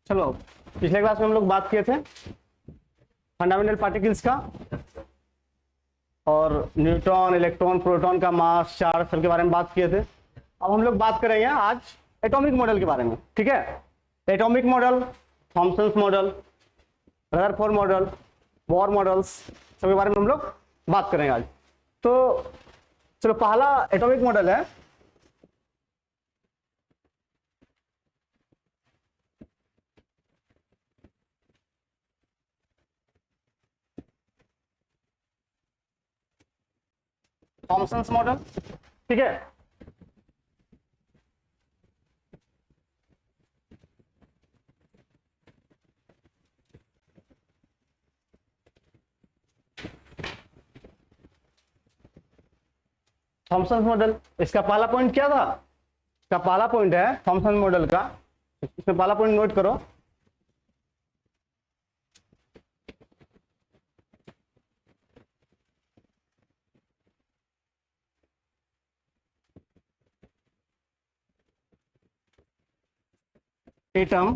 चलो, पिछले क्लास में हम लोग बात किए थे फंडामेंटल पार्टिकल्स का और न्यूट्रॉन, इलेक्ट्रॉन, प्रोटॉन का मास, चार्ज सब के बारे में बात किए थे। अब हम लोग बात करेंगे आज एटॉमिक मॉडल के बारे में। ठीक है, atomic model, Thomson's model, Rutherford model, bore models सबके बारे में हम लोग बात करेंगे आज। तो चलो, पहला एटॉमिक मॉडल है थॉमसन्स मॉडल। ठीक है, थॉमसन मॉडल, इसका पहला पॉइंट क्या था? इसका पहला पॉइंट है थॉमसन मॉडल का, इसमें पहला पॉइंट नोट करो। Atom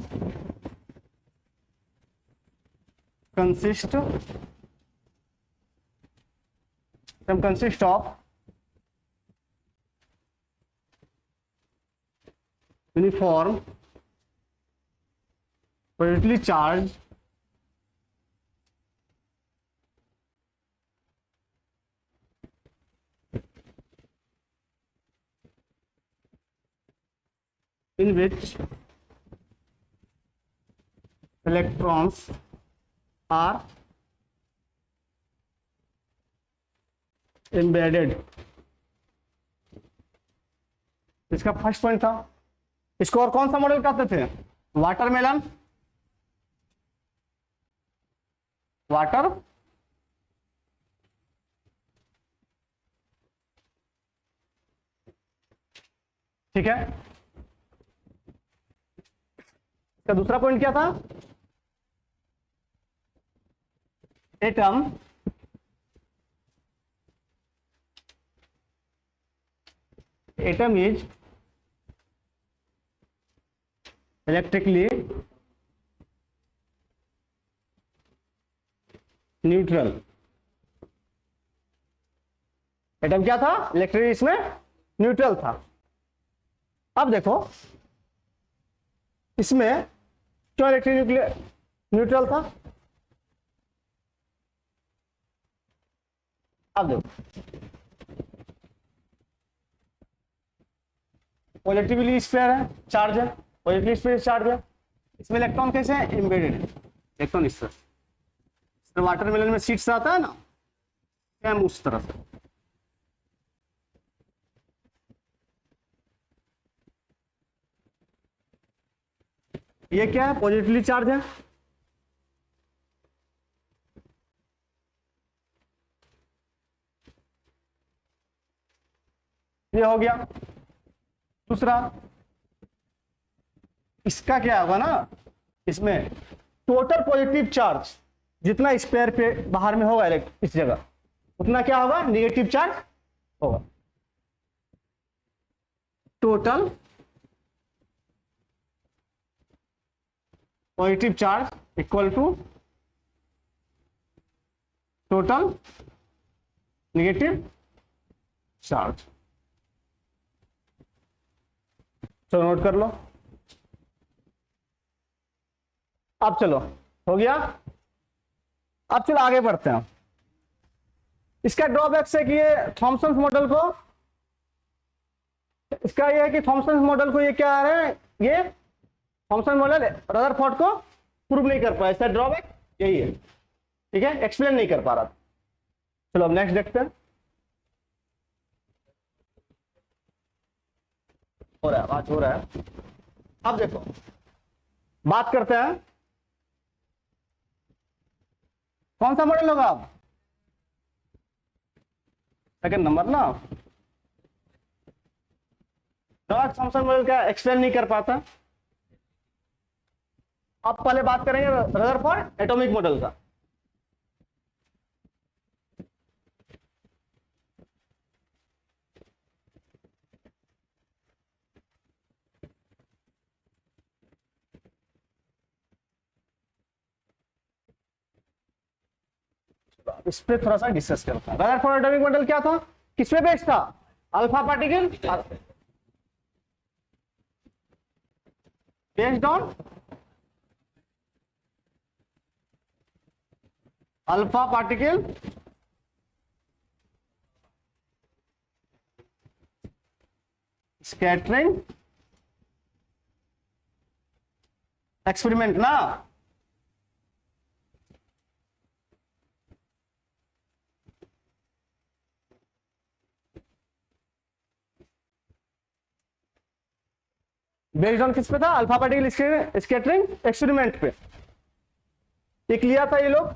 consist of uniform positively charged in which electrons are embedded। इसका फर्स्ट पॉइंट था। इसको और कौन सा मॉडल कहते थे? वाटरमेलन, वाटर ठीक है। इसका दूसरा पॉइंट क्या था? Atom is electrically neutral. Atom क्या था? इलेक्ट्रिक इसमें न्यूट्रल था। अब देखो, इसमें क्यों इलेक्ट्रिक न्यूट्रल था? अब देखो, पॉजिटिवली स्फीयर है, चार्ज है, पॉजिटिवली स्फीयर चार्ज है। इसमें इलेक्ट्रॉन कैसे है? एम्बेडेड है। इलेक्ट्रॉन इस तरह, वाटरमेलन में सीड्स आता है ना, सेम उस तरह से। ये क्या है? पॉजिटिवली चार्ज है। ये हो गया। दूसरा, इसका क्या होगा ना, इसमें टोटल पॉजिटिव चार्ज जितना स्पेयर पे बाहर में होगा इस जगह, उतना क्या होगा? नेगेटिव चार्ज होगा। Total positive charge equal to total negative charge. चलो नोट कर लो। अब चलो, हो गया। अब चलो आगे बढ़ते हैं। इसका ड्रॉबैक्स है कि ये थॉमसन मॉडल को, इसका ये है कि थॉमसन मॉडल को ये क्या आ रहा है, ये थॉमसन मॉडल रदरफोर्ड को प्रूव नहीं कर पाया। इसका ड्रॉबैक यही है। ठीक है, एक्सप्लेन नहीं कर पा रहा था। चलो अब नेक्स्ट देखते हैं। हो रहा है, बात हो रहा है। अब देखो, बात करते हैं कौन सा मॉडल होगा। अब सेकंड नंबर ना, थॉमसन मॉडल का एक्सप्लेन नहीं कर पाता। अब पहले बात करेंगे रदरफोर्ड एटॉमिक मॉडल का। इस पे थोड़ा सा डिस्कस करते हैं। रदरफोर्ड एटॉमिक मॉडल क्या था, किस पे बेस्ड था, alpha particle based on alpha particle scattering experiment ना। बेस्ड ऑन किस पे था, अल्फा पार्टिकल स्कैटरिंग एक्सपेरिमेंट पे। एक लिया था ये लोग,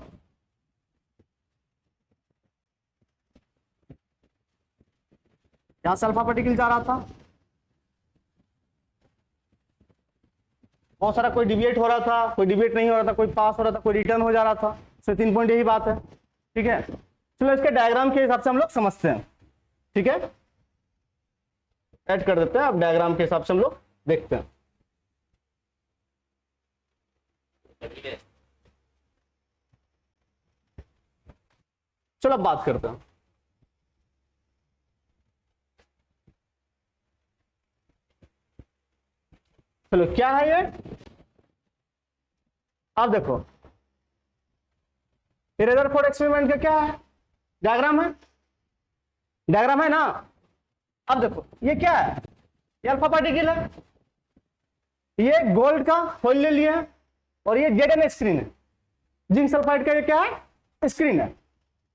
यहां से अल्फा पार्टिकल जा रहा था, बहुत सारा कोई डिविएट हो रहा था, कोई डिविएट नहीं हो रहा था, कोई पास हो रहा था, कोई रिटर्न हो जा रहा था। सिर्फ 3 पॉइंट यही बात है, ठीक है। चलो इसके डायग्राम के हिसाब से हम लोग समझते हैं, ठीक है। ऐड कर देते हैं, अब डायग्राम के हिसाब से हम लोग देखते हैं। चलो अब बात करते हैं। चलो क्या है ये, आप देखो रदरफोर्ड एक्सपेरिमेंट का क्या है, डायग्राम है, डायग्राम है ना। अब देखो ये क्या है, ये अल्फा पार्टिकल है, ये गोल्ड का फॉइल ले लिया है, और ये जेडन स्क्रीन है, जिंक सल्फाइड का ये क्या है, स्क्रीन है,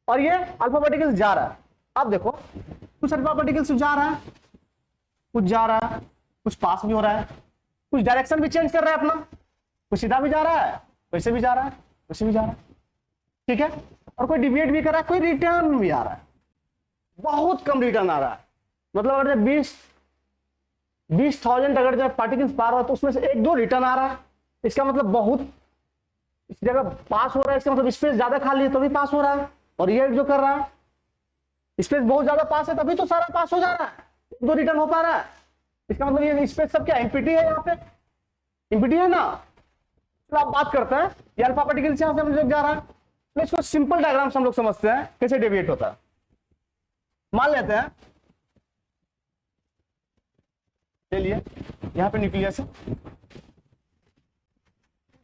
और ये अल्फा पार्टिकल जा रहा है। अब देखो कुछ अल्फा पार्टिकल्स जा रहा है, कुछ जा रहा है, कुछ पास भी हो रहा है, कुछ डायरेक्शन भी चेंज कर रहा है अपना, कुछ सीधा भी जा रहा है, वैसे भी जा रहा है, वैसे भी जा रहा है, ठीक है। और कोई डिविएट भी कर रहा है, कोई रिटर्न भी आ रहा है, बहुत कम रिटर्न आ रहा है। मतलब अगर 20,000 अगर जब पार्टिकल्स पार हो तो उसमें से 1-2 रिटर्न आ रहा है, इसका मतलब बहुत इस जगह पास हो रहा है, इसका मतलब स्पेस ज्यादा खाली है तो भी पास हो रहा है। और ये जो कर रहा है, स्पेस बहुत ज्यादा पास है तभी तो सारा पास हो जा रहा है, 2 रिटर्न हो पा रहा है। इसका मतलब ये स्पेस सब क्या एम्प्टी है, यहाँ पे एम्प्टी है ना। तो आप बात करते हैं ये अल्फा पार्टिकल से हम लोग जा रहा है, तो इसको सिंपल डायग्राम से हम लोग समझते हैं कैसे डेविएट होता है। मान लेते हैं, चलिए यहाँ पे न्यूक्लियस है,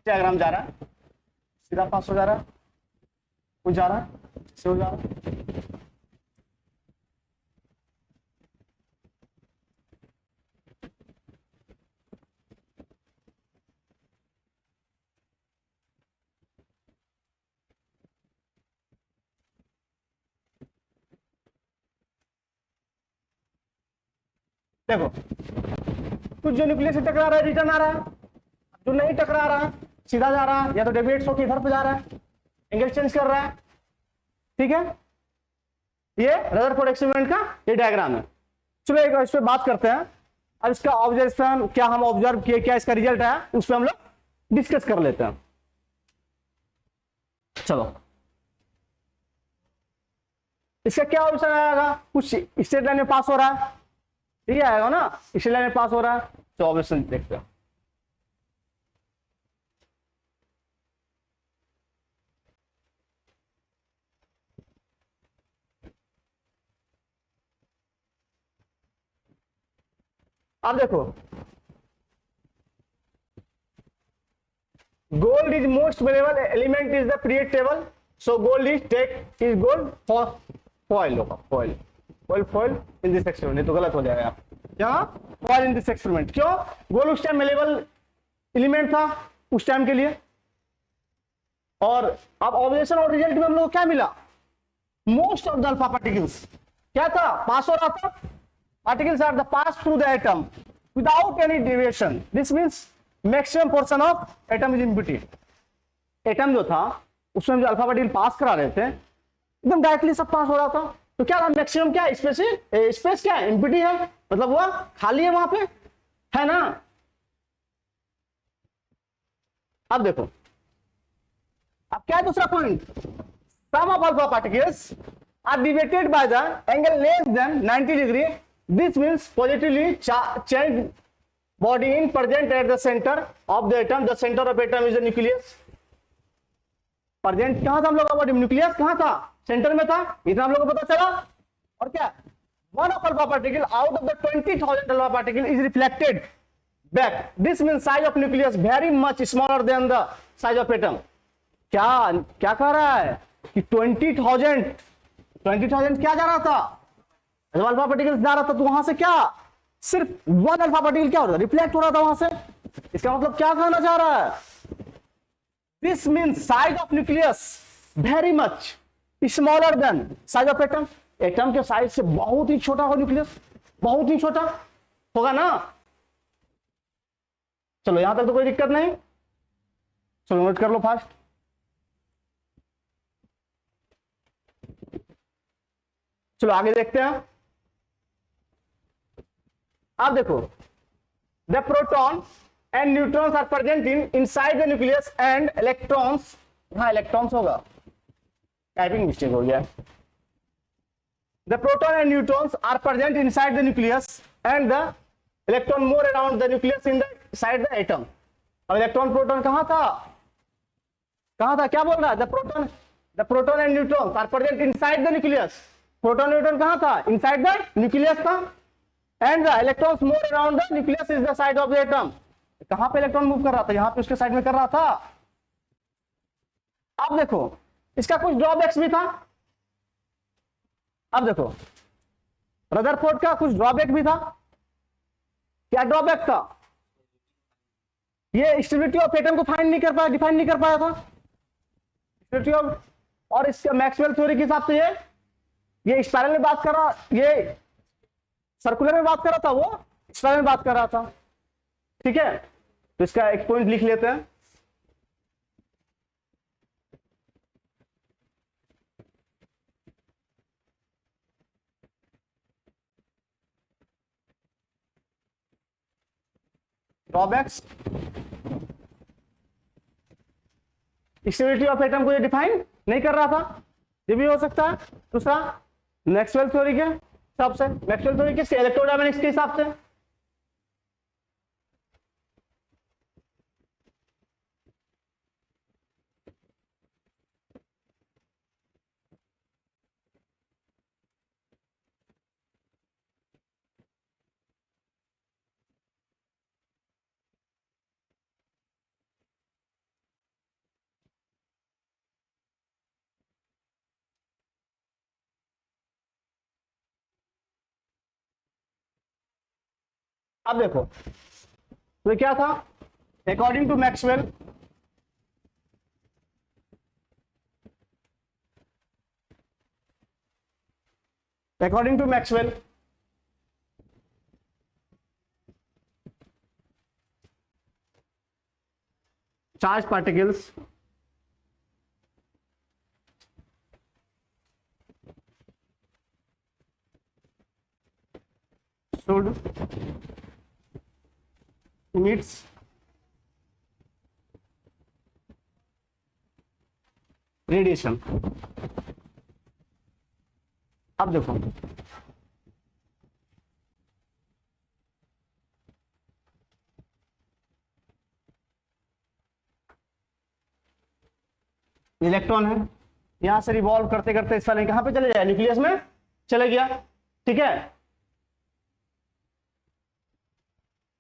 डायग्राम जा रहा है, सीधा पास हो जा रहा है, कुछ जा रहा है, से हो जा रहा है। देखो कुछ जो न्यूक्लियस से टकरा रहा है रिटर्न आ रहा है, जो नहीं टकरा रहा है सीधा जा रहा है, या तो डेविएट होकर इधर पे जा रहा है, एंगल चेंज कर रहा है, ठीक है। ये रदरफोर्ड एक्सपेरिमेंट का ये डायग्राम है। चलो एक इस पे बात करते हैं। अब इसका ऑब्जर्वेशन क्या हम ऑब्जर्व किए, क्या इसका रिजल्ट है, उस पर हम लोग डिस्कस कर लेते हैं। चलो इसका क्या ऑप्शन आएगा, कुछ स्ट्रेट लाइन में पास हो रहा है, ठीक है आएगा ना, स्ट्रेट लाइन में पास हो रहा है, तो ऑब्जर्वेशन देखते हैं। अब देखो gold is most valuable element is the periodic table, so gold is gold for foil होगा, foil in this experiment, नहीं तो गलत हो जाएगा क्या, foil in this experiment। क्यों, गोल्ड उस टाइम अवेलेबल एलिमेंट था उस टाइम के लिए। और अब ऑब्जर्वेशन और रिजल्ट में हम लोग क्या मिला, most of the alpha particles क्या था, पास हो रहा था, particles are the pass through the atom without any deviation, this means maximum portion of atom is empty। Atom जो था उसमें जो अल्फा पार्टिकल पास करा रहे थे एकदम डायरेक्टली सब पास हो रहा था, तो क्या था मैक्सिमम क्या स्पेस क्या एम्प्टी है, मतलब वो खाली है वहां पे, है ना। अब देखो अब क्या है दूसरा point, sum of alpha particles are deviated by the angle less than 90 degree, this means positively charged body in present at the center of the atom, the center of atom is the nucleus। Present कहां था हम लोग का body, nucleus कहां था, centre में था, इतना हम लोग को पता चला। और क्या, one of alpha particle out of the 20,000 alpha particle is reflected back, this mean size of nucleus very much smaller than the size of atom. क्या क्या कह रहा है कि 20,000 क्या जा रहा था, अल्फा पार्टिकल जा रहा था, तो वहां से क्या सिर्फ वन अल्फा पार्टिकल क्या हो रहा था, रिफ्लेक्ट हो रहा था वहां से। इसका मतलब क्या कहना चाह रहा है, this means size of nucleus very much smaller than size of atom. Atom के साइज से बहुत ही छोटा हो न्यूक्लियस, बहुत ही छोटा होगा ना। चलो यहां तक तो कोई दिक्कत नहीं, चलो नोट कर लो फास्ट। चलो आगे देखते हैं। आप देखो, the proton and neutrons are present inside the nucleus and electrons, हाँ इलेक्ट्रॉन्स होगा, टाइपिंग मिस्टेक हो गया। The proton and neutrons are present inside the nucleus and the electron move around the nucleus in the side the atom. अब electron proton कहां था, कहां था, क्या बोल रहा है, the proton and neutrons are present inside the nucleus. Proton neutron कहां था, इनसाइड द न्यूक्लियस था, and the electrons more around the nucleus is the side of the atom. कहां पे इलेक्ट्रॉन मूव कर रहा था, यहां पे उसके साइड में कर रहा था। अब देखो इसका कुछ ड्रॉबैक्स भी था। अब देखो रदरफोर्ड का कुछ ड्रॉबैक भी था। क्या ड्रॉबैक था, ये स्टेबिलिटी ऑफ एटम को फाइंड नहीं कर पाया, डिफाइन नहीं कर पाया था स्टेबिलिटी ऑफ। और इसके मैक्सवेल थ्योरी के हिसाब से ये स्पाइरल में बात कर रहा, ये सर्कुलर में बात कर रहा था, वो स्पाइरल में बात कर रहा था। ठीक है, तो इसका एक पॉइंट लिख लेते हैं। ड्रॉबैक्स, स्टेबिलिटी ऑफ एटम को ये डिफाइन नहीं कर रहा था, ये भी हो सकता है। दूसरा मैक्सवेल थ्योरी के हिसाब से, मैक्सवेल थ्योरी किसके, इलेक्ट्रोडायनामिक्स के हिसाब से। अब देखो तो क्या था, according to Maxwell charge particles should emits radiation. अब देखो इलेक्ट्रॉन है, यहां से रिवॉल्व करते करते इस वाले कहां पे चले जाए, न्यूक्लियस में चले गया। ठीक है,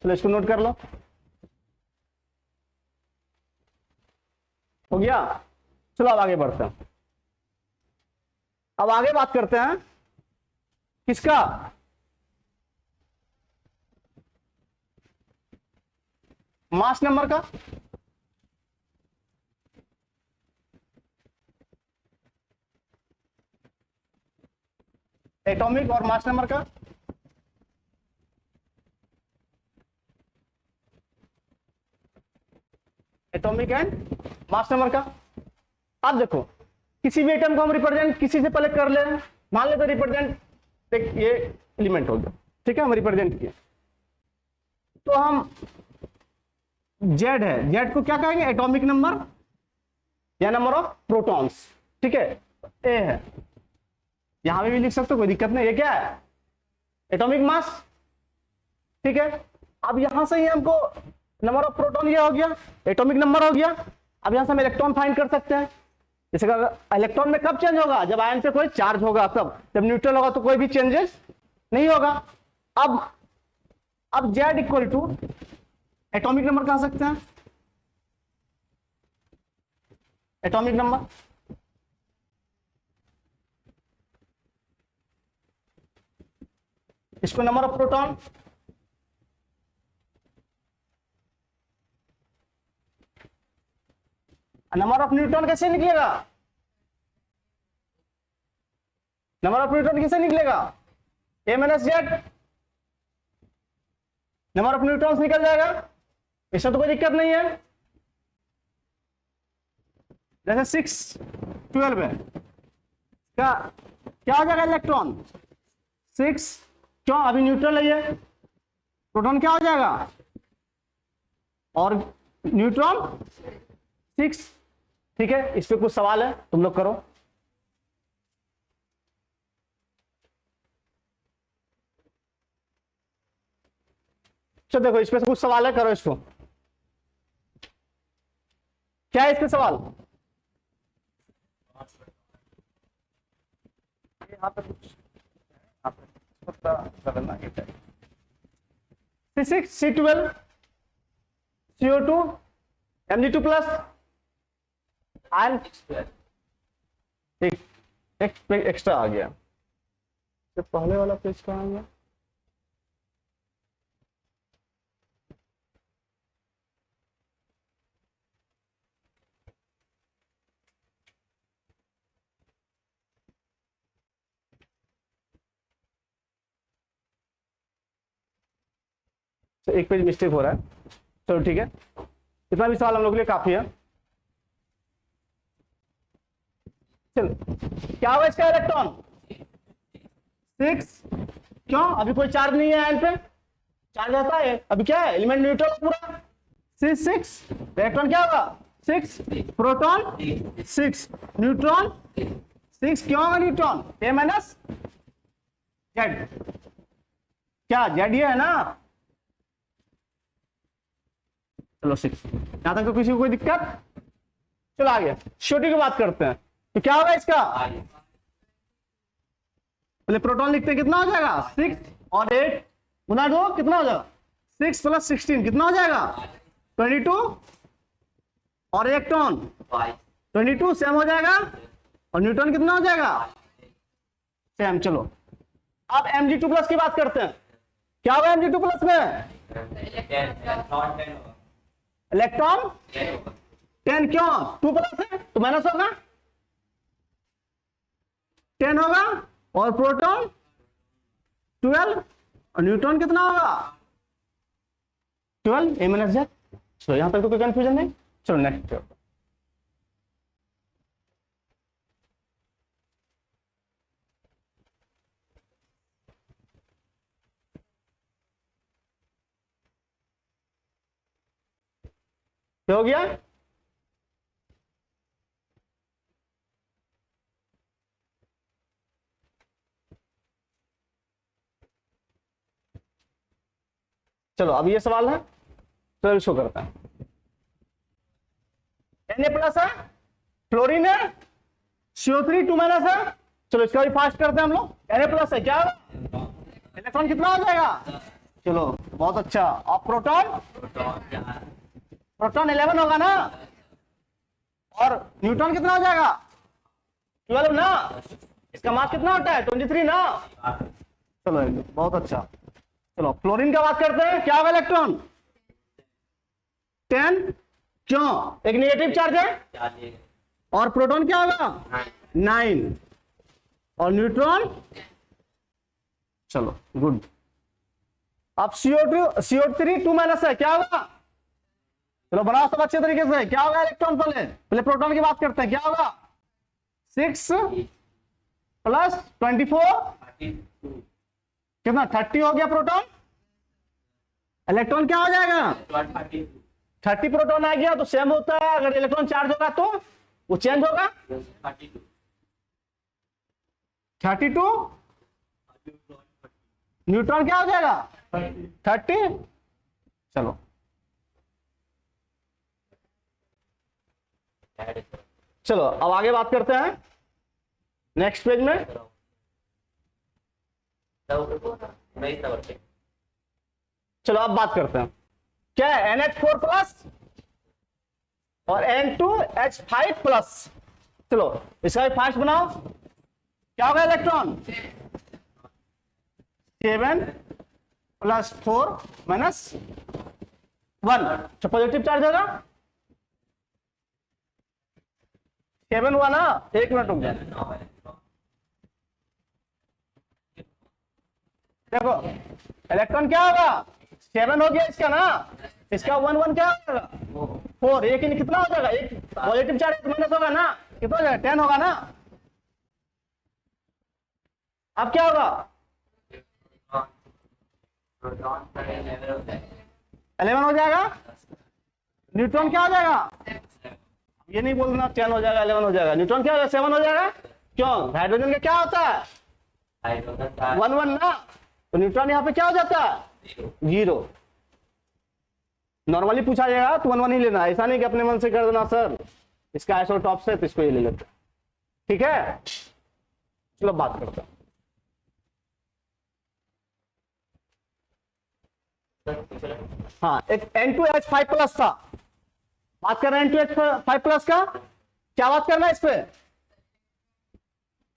चलो इसको नोट कर लो, हो गया। चलो अब आगे बढ़ते हैं। अब आगे बात करते हैं किसका, मास नंबर का। एटॉमिक और मास नंबर का। एटॉमिक एंड मास नंबर का। अब देखो किसी भी एटम को हम रिप्रेजेंट किसी से पहले कर ले, मान ले तो रिप्रेजेंट ये एलिमेंट हो गया। ठीक है, हम रिप्रेजेंट किए तो हम जेड है, जेड को क्या कहेंगे, एटॉमिक नंबर या नंबर ऑफ प्रोटॉन्स। ठीक है, ए है, यहां पे भी लिख सकते हो, कोई दिक्कत नहीं। ये क्या है, एटॉमिक मास। ठीक है, अब यहां से ही हमको नंबर ऑफ प्रोटॉन ये हो गया, एटॉमिक नंबर हो गया। अब यहां से हम इलेक्ट्रॉन फाइंड कर सकते हैं। जैसे इलेक्ट्रॉन में कब चेंज होगा, जब आयन पे कोई चार्ज होगा, तब जब न्यूट्रल होगा तो कोई भी चेंजेस नहीं होगा। अब Z equal to atomic number कह सकते हैं, एटॉमिक नंबर इसको number of proton, number of neutron कैसे निकलेगा, नंबर ऑफ न्यूट्रॉन कैसे निकलेगा, A minus Z, number of neutrons निकल जाएगा, इसमें तो कोई दिक्कत नहीं है। जैसे 6 12 है, क्या क्या हो जाएगा इलेक्ट्रॉन 6, क्यों अभी न्यूट्रल है ये, प्रोटॉन क्या हो जाएगा, और न्यूट्रॉन 6। ठीक है, इस पे कुछ सवाल है तुम लोग करो। चलो देखो इस पे से कुछ सवाल है, करो इसको। क्या है इस पे सवाल, यहाँ पे कुछ C6 C12 CO2 Mg2 plus ion, एक एक्स्ट्रा आ गया, तो पहले वाला पेज कहाँ आ गया, तो एक पेज मिस्टेक हो रहा है। चलो ठीक है, इतना भी सवाल हम लोग के लिए काफी है। चलो क्या होगा इसका इलेक्ट्रॉन 6, क्यों अभी कोई चार्ज नहीं है आयन पे, चार्ज आता है अभी, क्या है एलिमेंट न्यूट्रल पूरा, C6 इलेक्ट्रॉन क्या होगा 6, प्रोटॉन 6, न्यूट्रॉन 6, क्यों होगा न्यूट्रॉन A माइनस जेड, क्या जेड ये है ना, चलो 6, यहां तक तो किसी को कोई दिक्कत। चलो आगे छोटी की बात करते हैं, तो क्या होगा इसका, पहले प्रोटॉन लिखते हैं, कितना हो जाएगा 6 और 8 गुना 2 कितना हो जाएगा 6 प्लस 16 कितना हो जाएगा 22, और इलेक्ट्रॉन 22 सेम हो जाएगा, और न्यूट्रॉन कितना हो जाएगा सेम। चलो अब Mg2 प्लस की बात करते हैं, क्या होगा Mg2 प्लस में, इलेक्ट्रॉन 10, क्यों 2 प्लस है तो माइनस होगा 10 होगा, और प्रोटॉन 12, और न्यूट्रॉन कितना होगा 12 A माइनस जेड। चलो यहां तक तो कोई कंफ्यूजन नहीं। चलो नेक्स्ट क्या हो गया, चलो अब ये सवाल है, तो इसको करते हैं। Na प्लस है, फ्लोरीन है, CO3 2 माइनस है, चलो इसका भी फास्ट करते हैं हम लोग। Na प्लस है, क्या इलेक्ट्रॉन कितना हो जाएगा, चलो बहुत अच्छा, और प्रोटॉन प्रोटॉन 11 होगा ना, और न्यूट्रॉन कितना हो जाएगा 12 ना, इसका मास कितना होता है 23 ना, चलो बहुत अच्छा। चलो फ्लोरीन का बात करते हैं, क्या होगा इलेक्ट्रॉन 10, क्यों एक नेगेटिव चार्ज है, और प्रोटॉन क्या होगा 9, और न्यूट्रॉन, चलो गुड। अब CO3 2 माइनस है, क्या होगा, चलो बनाओ सब अच्छे तरीके से, क्या होगा इलेक्ट्रॉन, पहले प्रोटॉन की बात करते हैं, क्या होगा 6 प्लस 24 कितना 30 हो गया प्रोटॉन, इलेक्ट्रॉन क्या हो जाएगा 30 प्रोटॉन आ गया, तो सेम होता है, अगर इलेक्ट्रॉन चार्ज होगा तो वो चेंज होगा 32, न्यूट्रॉन क्या हो जाएगा 30। चलो चलो अब आगे बात करते हैं नेक्स्ट पेज में। चलो अब बात करते हैं क्या है NH4 प्लस और N2H5 प्लस। चलो इसका भी फास्ट बनाओ, क्या होगा इलेक्ट्रॉन 7 + 4 - 1, तो पॉजिटिव चार्ज होगा 7 हुआ ना। एक मिनट रुक जाए, देखो इलेक्ट्रॉन क्या होगा 7 हो गया इसका ना, इसका 1 1 क्या होगा 4, एक कितना हो जाएगा, एक पॉजिटिव चार्ज माइनस होगा ना, कितना हो जाएगा 10 होगा ना। अब क्या होगा 11 हो जाएगा। न्यूट्रॉन क्या हो जाएगा, ये नहीं बोलना 10 हो जाएगा 11 हो जाएगा, न्यूट्रॉन क्या होगा 7 हो जाएगा। क्यों, हाइड्रोजन का क्या होता है 1 1 ना, तो न्यूट्रॉन यहाँ पे क्या हो जाता है 0। नॉर्मली पूछा जाएगा तो 1 1 ही लेना, ऐसा नहीं कि अपने मन से कर देना सर इसका आइसोटॉप से तो इसको ये ले लेते, ठीक है। चलो बात करते हैं। हाँ एक N2H5 प्लस था, बात कर रहे हैं N2H5 प्लस का, क्या बात करना है इस पे,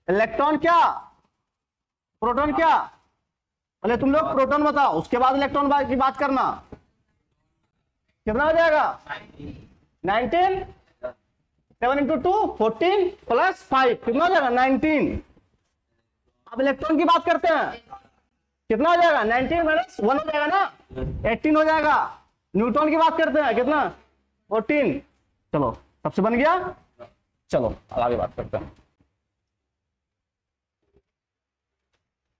इलेक्ट्रॉन क्या प्रोटॉन क्या, पहले तुम लोग प्रोटॉन बताओ उसके बाद इलेक्ट्रॉन की बात करना। कितना हो जाएगा 19, 7 × 2 14 + 5 कितना हो जाएगा 19। अब इलेक्ट्रॉन की बात करते हैं, कितना हो जाएगा 19 - 1 हो जाएगा ना 18 हो जाएगा। न्यूट्रॉन की बात करते हैं, कितना 14। चलो सबसे बन गया। चलो अब आगे बात करते हैं।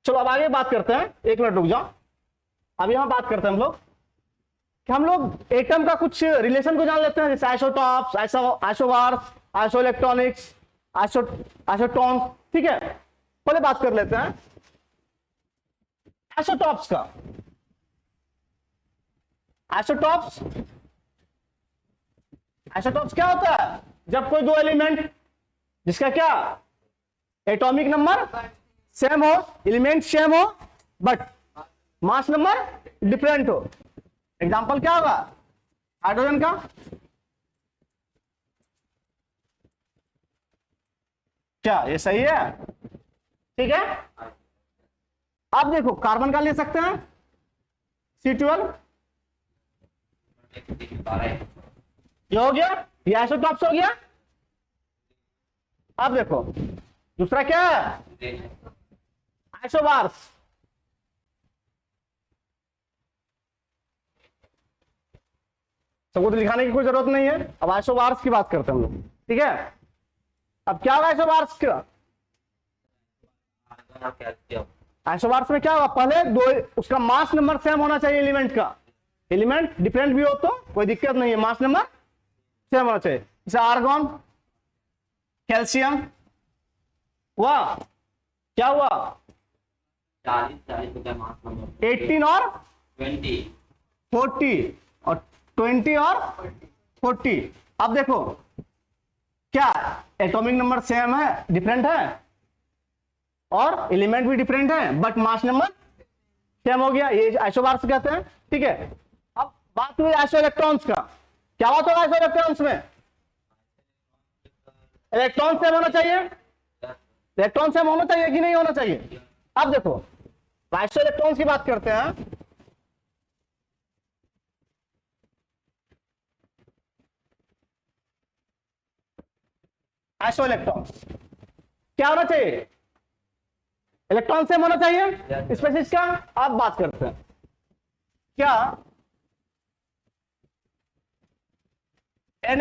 चलो अब आगे बात करते हैं, एक मिनट रुक जाओ। अब यहां बात करते हैं हम लोग कि हम लोग एटम का कुछ रिलेशन को जान लेते हैं, जैसे आइसोटॉप्स, आइसोबार्स, आइसोइलेक्ट्रॉनिक्स, आइसोटॉन्स, ठीक है। पहले बात कर लेते हैं आइसोटॉप्स का। आइसोटॉप्स क्या होता है, जब कोई दो एलिमेंट जिसका क्या एटॉमिक नंबर सेम हो, एलिमेंट सेम हो बट मास नंबर डिफरेंट हो। एग्जांपल क्या होगा हाइड्रोजन का, क्या ये सही है, ठीक है। अब देखो कार्बन का ले सकते हैं C12, ये हो गया, ये आइसोटॉप्स हो गया। अब देखो दूसरा क्या है आइसोबार्स, सबको तो लिखाने की कोई जरूरत नहीं है। अब आइसोबार्स की बात करते हैं हम लोग, ठीक है। अब क्या होगा आइसोबार्स का, आइसोबार्स में क्या होगा, पहले दो उसका मास नंबर सेम होना चाहिए एलिमेंट का, एलिमेंट डिफरेंट भी हो तो कोई दिक्कत नहीं है, मास नंबर सेम होना चाहिए। जैसे आर्गन, कैल्शियम हुआ, क्या हुआ 18 और 40 और 20 और 40। अब देखो क्या एटॉमिक नंबर सेम है, डिफरेंट है, और एलिमेंट भी डिफरेंट है बट मास नंबर सेम हो गया, ये आइसोबार्स कहते हैं, ठीक है। अब बात हुई आइसो इलेक्ट्रॉन्स का, क्या बात होगा आइसो इलेक्ट्रॉन्स में, इलेक्ट्रॉन सेम होना चाहिए, इलेक्ट्रॉन सेम होना चाहिए कि नहीं होना चाहिए। अब देखो आइसो इलेक्ट्रॉन्स की बात करते हैं, आइसो इलेक्ट्रॉन्स क्या होना चाहिए, इलेक्ट्रॉन सेम होना चाहिए। स्पेसिस का आप बात करते हैं, क्या Na+,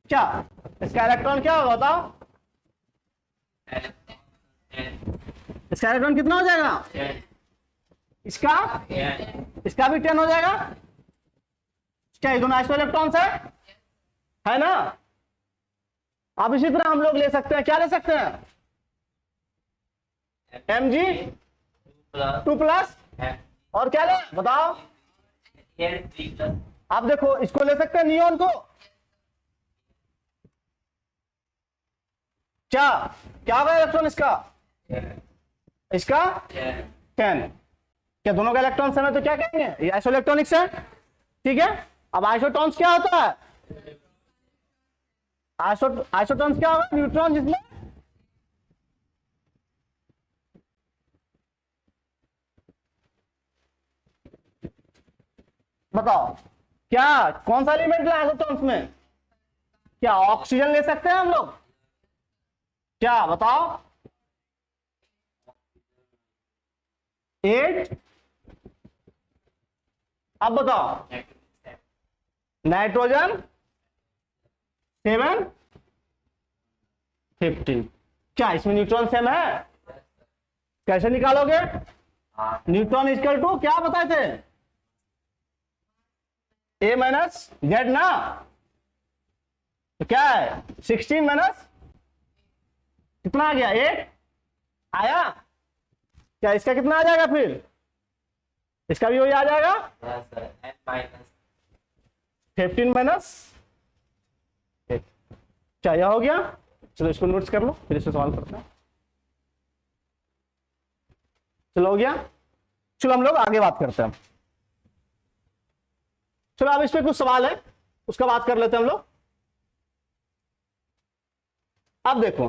क्या इसका इलेक्ट्रॉन क्या होगा बताओ, इसका इलेक्ट्रॉन कितना हो जाएगा, इसका भी 10 हो जाएगा। क्या ये दोनों आइसो इलेक्ट्रॉन्स है ना। अब इसी तरह हम लोग ले सकते हैं, क्या ले सकते हैं Mg2+ और क्या ले बताओ आप देखो इसको ले सकते हैं नियोन को, क्या क्या होगा इलेक्ट्रॉन इसका, इसका 10। क्या दोनों का इलेक्ट्रॉन सेम है तो क्या कहेंगे, ये आइसोइलेक्ट्रॉनिक्स है। ठीक है, अब आइसोटॉन्स क्या होता है, आइसोटॉन्स क्या होगा, न्यूट्रॉन जिसमें बताओ क्या कौन सा एलिमेंट है आइसोटॉन्स में, क्या ऑक्सीजन ले सकते हैं हम लोग, क्या बताओ 8, अब बताओ नाइट्रोजन 7, 15। क्या इसमें न्यूट्रॉन सेम है, कैसे निकालोगे, न्यूट्रॉन इक्वल टू क्या बताए थे, ए माइनस जेड ना, तो क्या है 16 माइनस कितना आ गया 8 आया, क्या इसका कितना आ जाएगा, फिर इसका भी वही आ जाएगा 15 माइनस 8। क्या यह हो गया, चलो इसको नोट्स कर लो फिर इससे सवाल करते हैं। चलो हो गया, चलो हम लोग आगे बात करते हैं। चलो अब इस पे कुछ सवाल है उसका बात कर लेते हैं हम लोग। अब देखो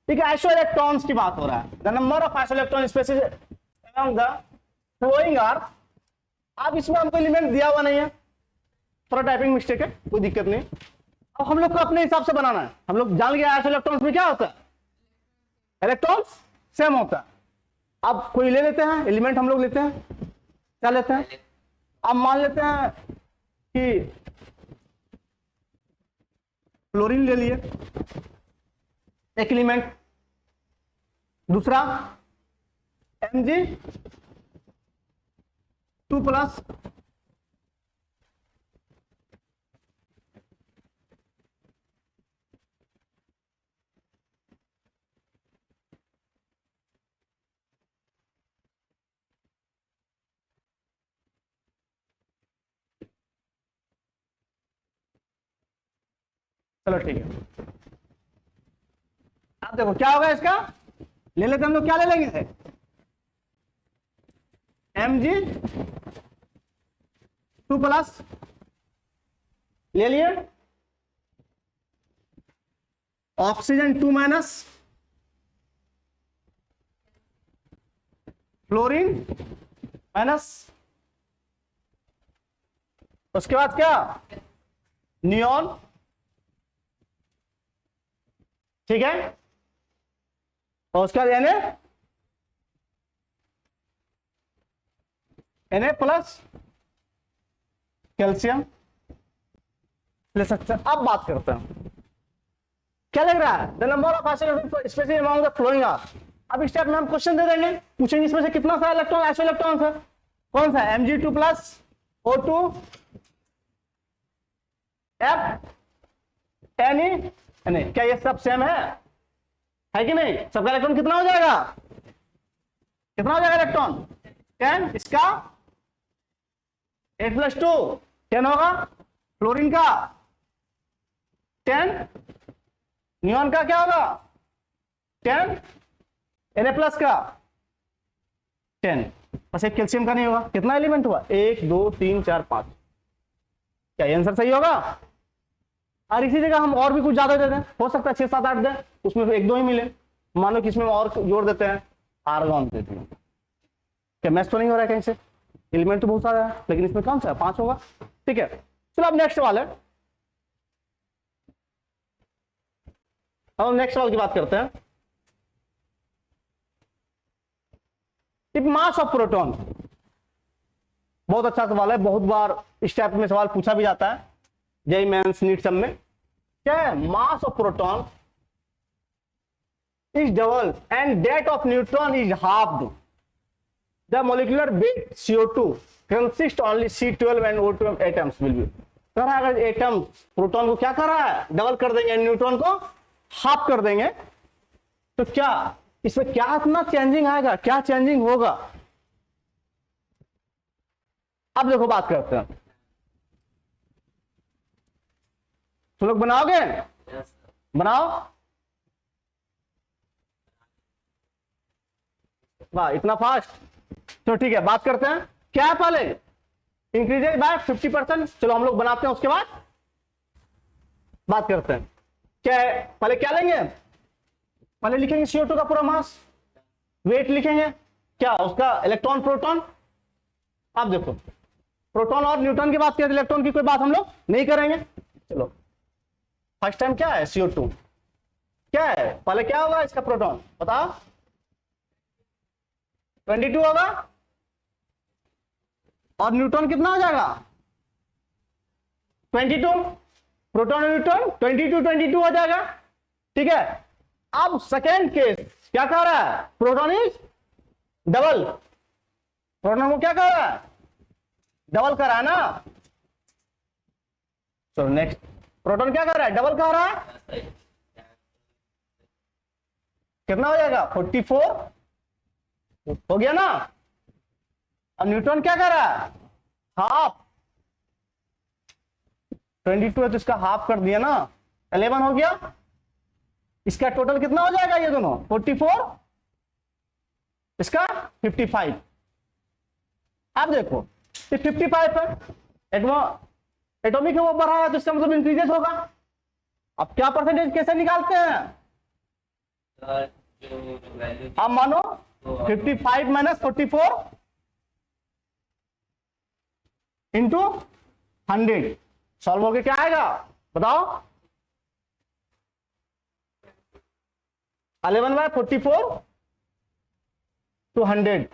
ठीक है, आइसोइलेक्ट्रॉन्स की बात हो रहा है, the number of isoelectron species among the following are. अब इसमें हमको एलिमेंट दिया हुआ नहीं है, थोड़ा टाइपिंग मिस्टेक है, कोई दिक्कत नहीं। अब हम लोग को अपने हिसाब से बनाना है, हम लोग जान गए आइसोइलेक्ट्रॉन्स में क्या होता है, इलेक्ट्रॉन्स सेम होता है। अब कोई ले लेते हैं एलिमेंट, हम लोग लेते हैं, क्या लेते हैं, अब मान लेते हैं कि क्लोरीन ले लिए एक एलिमेंट, दूसरा Mg2+, चलो ठीक है। अब देखो क्या होगा इसका, ले लेते हम लोग, क्या ले लेंगे Mg2+ ले लिए, ऑक्सीजन 2- फ्लोरीन माइनस, उसके बाद क्या नियॉन, ठीक है, और उसका Na+ कैल्शियम ले सकते हैं। अब बात करते हैं क्या लग रहा है, the number of isoelectron species among the following are. अब इस टाइप में हम क्वेश्चन दे देंगे, पूछेंगे इसमें से कितना सा इलेक्ट्रॉन आइसोइलेक्ट्रॉन है, कौन सा Mg2+, O2, F, Ne, क्या ये सब सेम है कि नहीं, सबका इलेक्ट्रॉन कितना हो जाएगा, कितना हो जाएगा इलेक्ट्रॉन 10, इसका 8+2 10 होगा, फ्लोरीन का 10, नियॉन का क्या होगा 10, Na+ का 10, बस एक कैल्शियम का नहीं होगा। कितना एलिमेंट हुआ 1 2 3 4 5, क्या आंसर सही होगा। और इसी जगह हम और भी कुछ ज्यादा दे दें, हो सकता है 6 7 8 दें, उसमें 1 2 ही मिले, मानो कि इसमें और जोड़ देते हैं, आर्गॉन देते हैं, क्या मैच तो नहीं हो रहा है कहीं से, एलिमेंट तो बहुत सारा है लेकिन इसमें कौन सा है 5 होगा। ठीक है, चलो अब नेक्स्ट सवाल है, अब हम नेक्स्ट सवाल की बात करते हैं। मास ऑफ प्रोटॉन, बहुत अच्छा सवाल है, बहुत बार इस टाइप में सवाल पूछा भी जाता है जेईई मेंस नीट सब में। क्या है, mass of proton is double and that of neutron is half the molecular weight CO2 consist only C12 and O2 atoms will be. कह रहा है अगर एटम प्रोटॉन को क्या कर रहा है, डबल कर देंगे, न्यूट्रॉन को हाफ कर देंगे, तो क्या इसमें क्या इतना चेंजिंग आएगा, क्या चेंजिंग होगा। अब देखो बात करते हैं, तुम लोग बनाओगे? बनाओ। वाह, इतना फास्ट। तो ठीक है, बात करते हैं क्या है पहले, इंक्रीजेज बाय 50%। चलो हम लोग बनाते हैं, उसके बाद बात करते हैं क्या है। पहले क्या लेंगे, पहले लिखेंगे CO2 का पूरा मास, वेट लिखेंगे, क्या उसका इलेक्ट्रॉन प्रोटॉन। आप देखो, प्रोटॉन और न्यूट्रॉन की बात करें, इलेक्ट्रॉन की कोई बात हम लोग नहीं करेंगे। चलो फर्स्ट टाइम क्या है, CO2 क्या है, पहले क्या होगा इसका प्रोटॉन बताओ, 22 होगा, और न्यूट्रॉन कितना हो जाएगा, 22। प्रोटॉन और न्यूट्रॉन 22 हो जाएगा, ठीक है। अब सेकेंड केस क्या कह रहा है, प्रोटॉन इज डबल, प्रोटॉन को क्या कह रहा है, डबल कर रहा है ना। तो नेक्स्ट, प्रोटॉन क्या कर रहा है, डबल कर रहा है, कितना हो जाएगा 44 हो गया ना। अब न्यूट्रॉन क्या कर रहा है, हाफ, 22 है तो इसका हाफ कर दिया ना, 11 हो गया। इसका टोटल कितना हो जाएगा, ये दोनों 44, इसका 55। आप देखो ये 55 है, एटॉमिक है वो बढ़ा है, तो इसका मतलब इंक्रीजेस होगा। अब क्या परसेंटेज कैसे निकालते हैं, आप मानो 55 माइनस 44 इंटू 100, सॉल्व होके क्या आएगा बताओ, 11/44 टू 100,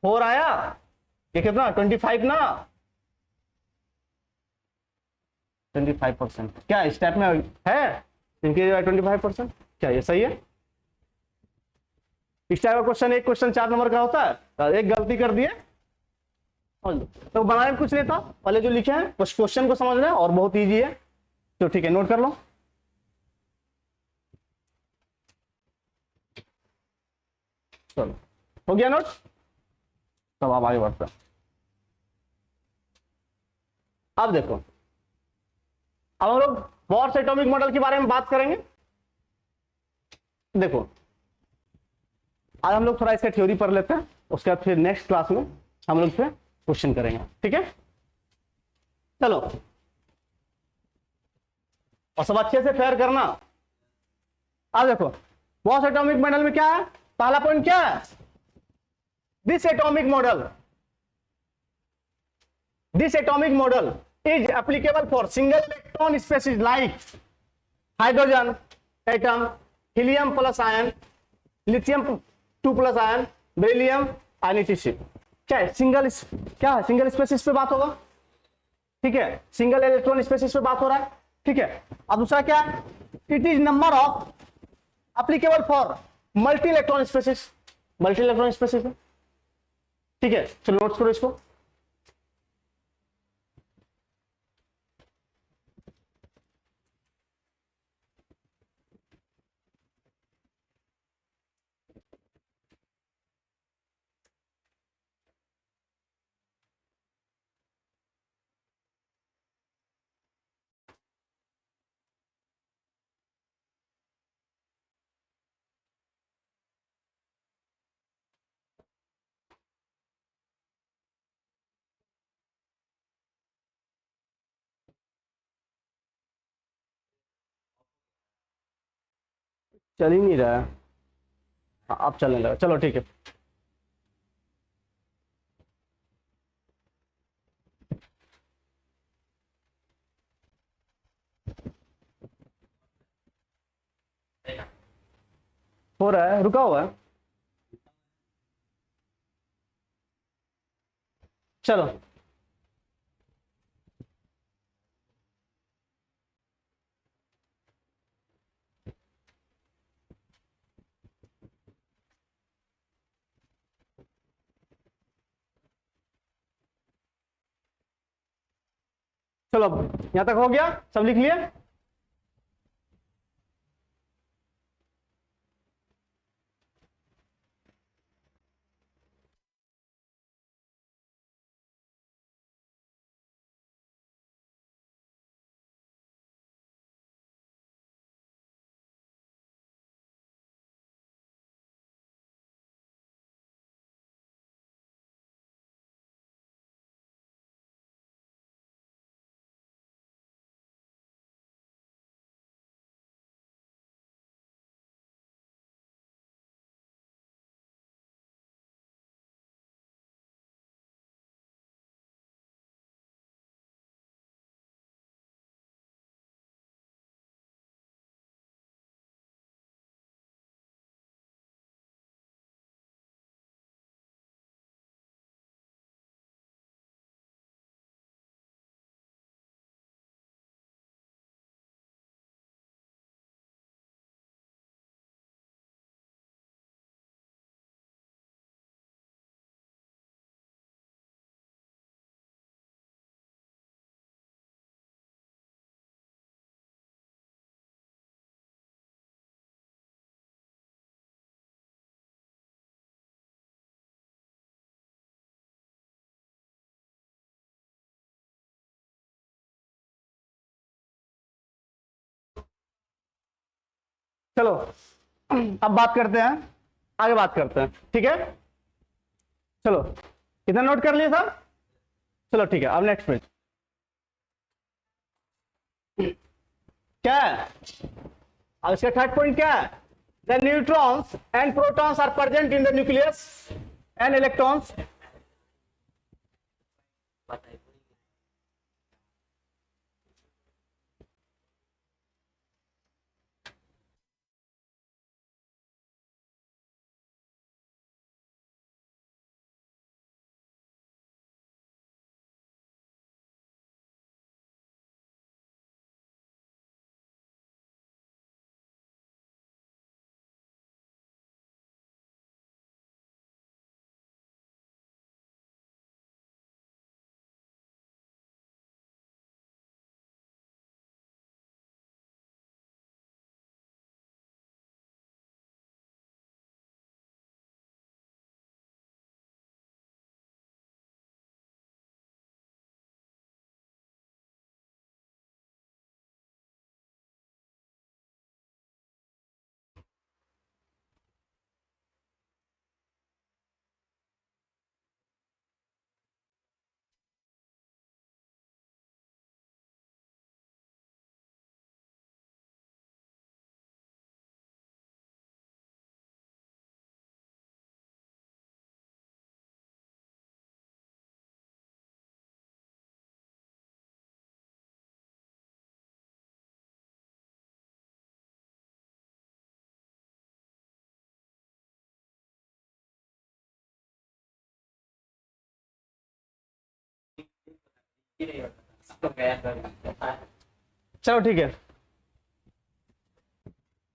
4 आया, ये कितना 25 ना, 25%। क्या इस टाइप में है इंक्रीज बाय 25%, क्या ये सही है? इस टाइप का क्वेश्चन, एक क्वेश्चन 4 नंबर का होता है, तो एक गलती कर दिए तो बनाने में कुछ नहीं था, पहले जो लिखे हैं बस क्वेश्चन को समझना है, और बहुत इजी है। तो ठीक है, नोट कर लो। चलो हो गया नोट, तब आप आगे बढ़ते हैं। अब देखो, अब हम लोग बोर्स एटॉमिक मॉडल के बारे में बात करेंगे। देखो आज हम लोग थोड़ा इसका थ्योरी पढ़ लेते हैं, उसके बाद फिर नेक्स्ट क्लास में हम लोग फिर क्वेश्चन करेंगे, ठीक है। चलो, और सब अच्छे से फेयर करना। अब देखो बोर्स एटॉमिक मॉडल में क्या है, पहला पॉइंट क्या है, this atomic model is applicable for single electron species like hydrogen atom, helium plus ion, lithium 2 plus ion, beryllium and etc। क्या है सिंगल, क्या है सिंगल स्पेसिस पे बात होगा, ठीक है, सिंगल इलेक्ट्रॉन स्पेसिस पे बात हो रहा है, ठीक है। अब दूसरा क्या, it is number of applicable for multi electron species, multi electron species, ठीक है। चलो नोट्स करो इसको। चल ही नहीं रहा है, हाँ अब चलने लगा, चलो ठीक है। हो रहा है, रुका हुआ है, चलो। चलो यहां तक हो गया, सब लिख लिए। चलो अब बात करते हैं, आगे बात करते हैं, ठीक है। चलो कितना नोट कर लिए साहब? चलो ठीक है, अब नेक्स्ट पेज क्या है? अब इसका थर्ड पॉइंट क्या है? The neutrons and protons are present in the nucleus and electrons. चलो ठीक है,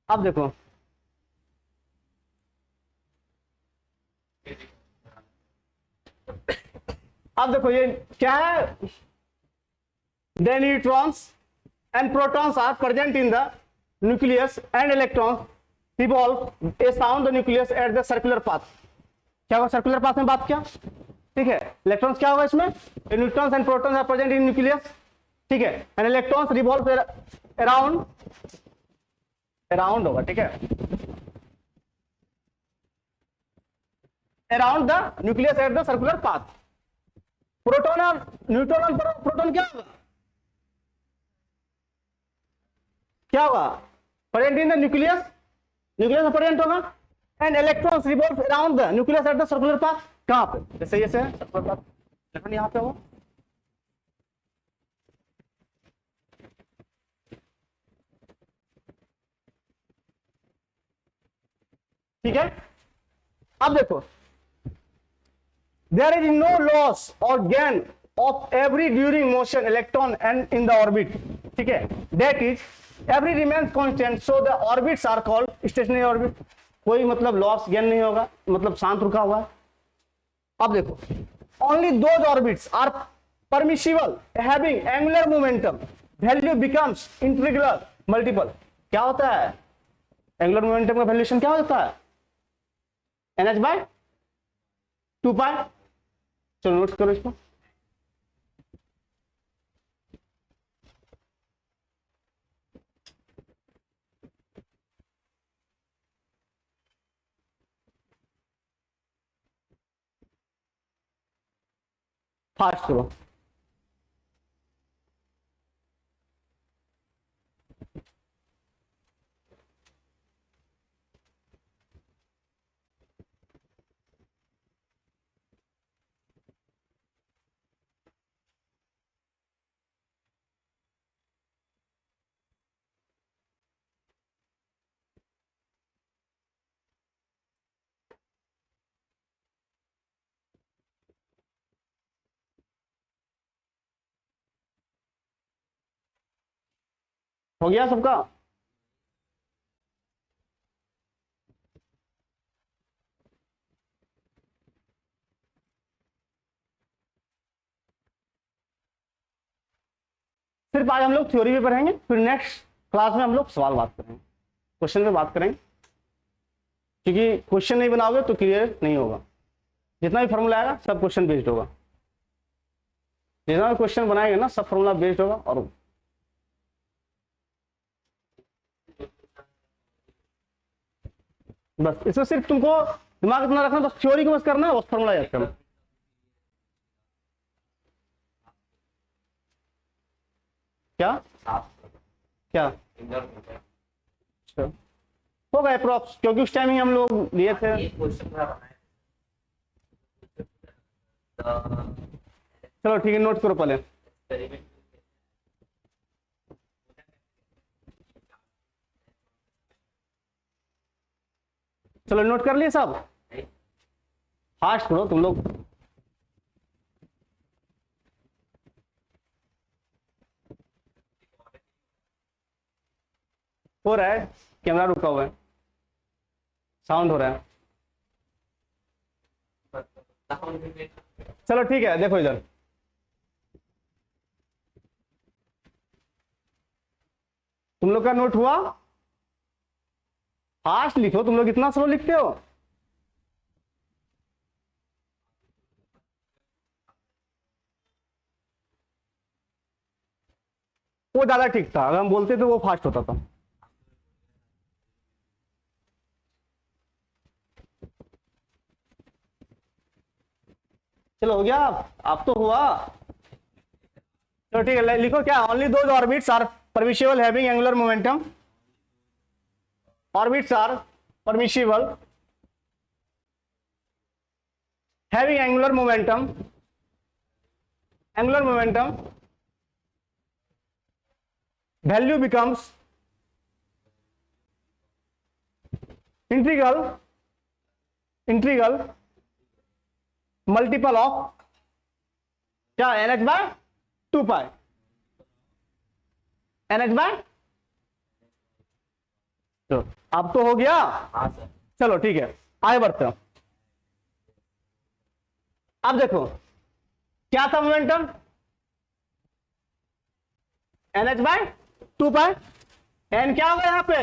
अब देखो ये क्या है? The neutrons and protons are present in the nucleus and electrons revolve around the nucleus at the circular path. क्या होगा? सर्कुलर पाथ में बात किया, ठीक है। इलेक्ट्रॉन्स क्या होगा इसमें? Neutrons and protons are present in nucleus, ठीक है, एंड इलेक्ट्रॉन्स रिवॉल्व अराउंड होगा, ठीक है, around the nucleus at the circular path. Proton और न्यूट्रॉन और प्रोटॉन क्या होगा? क्या होगा? Present in the nucleus, nucleus में प्रेजेंट होगा, and electrons revolve around the nucleus at the circular path. कहां पे? जैसे जैसे सर्कुलर पाथ, इलेक्ट्रॉन यहां पे हो, ठीक है। अब देखो, there is no loss or gain of every during motion electron and in the orbit, ठीक है, that is every remains constant, so the orbits are called stationary orbit। कोई मतलब लॉस गेन नहीं होगा, मतलब शांत रुका हुआ है। अब देखो, only those orbits are permissible having angular momentum value becomes integral multiple। क्या होता है? एंगुलर मोमेंटम का वैल्यूएशन क्या होता है? NH/2π। चलो नोट करो इसको। फास्ट करो। हो गया सबका? सिर्फ आज हम लोग थ्योरी पे पढ़ेंगे, फिर नेक्स्ट क्लास में हम लोग सवाल बात करेंगे, क्वेश्चन पे बात करेंगे, क्योंकि क्वेश्चन नहीं बनाओगे तो क्लियर नहीं होगा। जितना भी फॉर्मूला आएगा सब क्वेश्चन बेस्ड होगा, जितना भी क्वेश्चन बनाएंगे ना सब फॉर्मूला बेस्ड होगा। और बस इसमें सिर्फ तुमको दिमाग इतना रखना, बस थ्योरी को बस करना है, बस फॉर्मूला याद करना। क्या क्या अच्छा, हो गए अप्रोक्स, क्योंकि उस टाइम ही हम लोग लिए थे। चलो ठीक है, नोट करो पहले। चलो नोट कर लिए सब, फास्ट करो तुम लोग। हो रहा है, कैमरा रुका हुआ है, साउंड हो रहा है। चलो ठीक है, देखो इधर, तुम लोग का नोट हुआ? फास्ट लिखो, तुम लोग इतना स्लो लिखते हो। वो ज्यादा ठीक था, अगर हम बोलते तो वो फास्ट होता था। चलो हो गया, अब तो हुआ। चलो ठीक है, लिखो क्या, only those orbits are permissible having angular momentum, orbits are permissible having angular momentum value becomes integral multiple of क्या, NH by 2 pi, NH by, तो अब तो हो गया। हाँ सर। चलो ठीक है, आगे बढ़ते हैं। अब देखो क्या था momentum, NH by 2 pi, n क्या होगा यहाँ पे,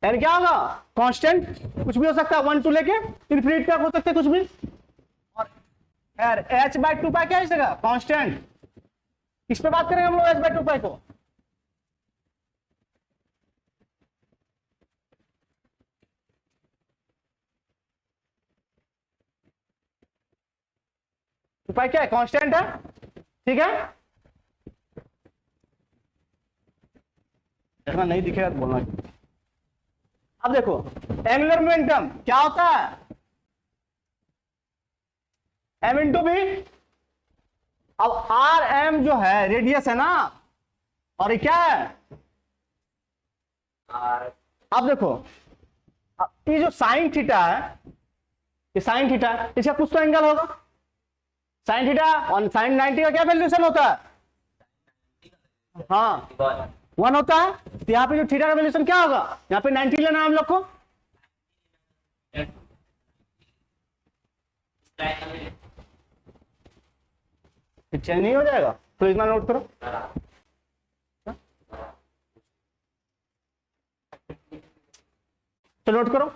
n क्या होगा, कांस्टेंट, कुछ भी हो सकता है, 1 टू लेके इनफिनिट तक हो सकते कुछ भी, और यार h by 2 पाई क्या है इस जगह, कांस्टेंट। इस पे बात करेंगे हम लोग h by 2 पाई को। पाई क्या है, कांस्टेंट है, ठीक है। देखना नहीं दिखेगा तो बोलना। अब देखो एंगुलर मोमेंटम क्या होता है, m इंटू बी। अब आर एम जो है रेडियस है ना, और ये क्या है, अब देखो ये जो साइन थीटा है, ये साइन थीटा है, इसका कुछ तो एंगल होगा, साइन थीटा और साइन 90 का क्या वैल्यूएशन होता है, हाँ 1 होता है। तो यहाँ पे जो थीटा का वैल्यूएशन क्या होगा, यहाँ पे 90 लेना है हम लोग को। चेंज नहीं हो जाएगा तो इतना नोट करो। तो नोट करो